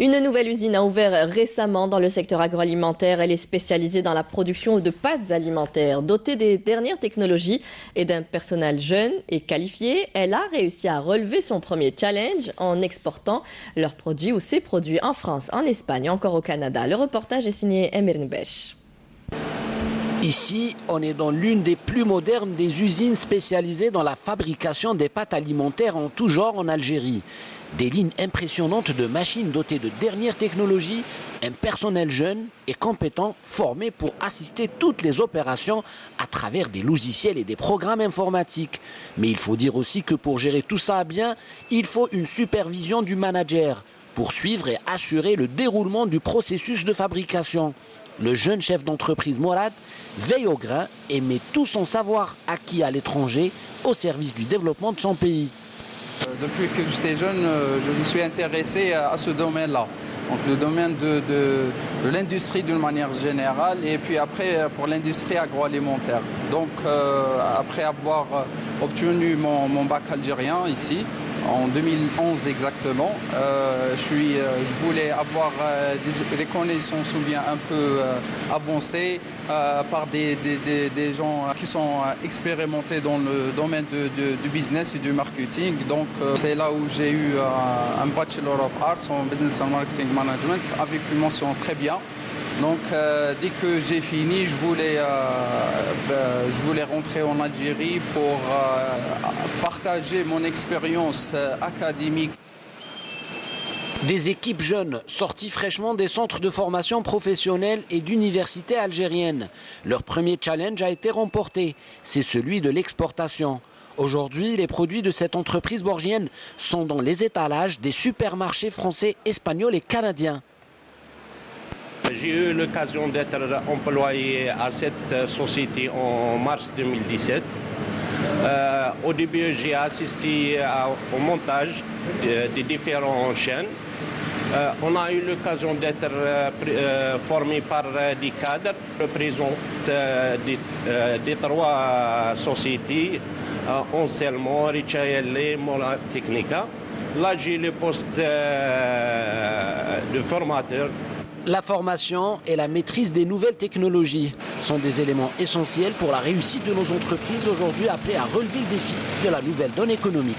Une nouvelle usine a ouvert récemment dans le secteur agroalimentaire. Elle est spécialisée dans la production de pâtes alimentaires. Dotée des dernières technologies et d'un personnel jeune et qualifié, elle a réussi à relever son premier challenge en exportant leurs produits ou ses produits en France, en Espagne, encore au Canada. Le reportage est signé Emir Nbesh. Ici, on est dans l'une des plus modernes des usines spécialisées dans la fabrication des pâtes alimentaires en tout genre en Algérie. Des lignes impressionnantes de machines dotées de dernières technologies, un personnel jeune et compétent formé pour assister toutes les opérations à travers des logiciels et des programmes informatiques. Mais il faut dire aussi que pour gérer tout ça bien, il faut une supervision du manager pour suivre et assurer le déroulement du processus de fabrication. Le jeune chef d'entreprise Morad veille au grain et met tout son savoir acquis à l'étranger au service du développement de son pays. Depuis que j'étais jeune, je me suis intéressé à ce domaine-là. Donc le domaine de l'industrie d'une manière générale et puis après pour l'industrie agroalimentaire. Donc après avoir obtenu mon bac algérien ici, en 2011 exactement, je voulais avoir des connaissances ou bien un peu avancées par des gens qui sont expérimentés dans le domaine du business et du marketing. Donc c'est là où j'ai eu un Bachelor of Arts en Business and Marketing Management avec une mention très bien. Donc dès que j'ai fini, je voulais rentrer en Algérie pour partager mon expérience académique. Des équipes jeunes sorties fraîchement des centres de formation professionnelle et d'universités algériennes. Leur premier challenge a été remporté, c'est celui de l'exportation. Aujourd'hui, les produits de cette entreprise borgienne sont dans les étalages des supermarchés français, espagnols et canadiens. J'ai eu l'occasion d'être employé à cette société en mars 2017. Au début, j'ai assisté au montage des différentes chaînes. On a eu l'occasion d'être formé par des cadres qui représentent des trois sociétés, Anselmo, Richaelle, Mola Technica. Là, j'ai le poste de formateur. La formation et la maîtrise des nouvelles technologies sont des éléments essentiels pour la réussite de nos entreprises aujourd'hui appelées à relever le défi de la nouvelle donne économique.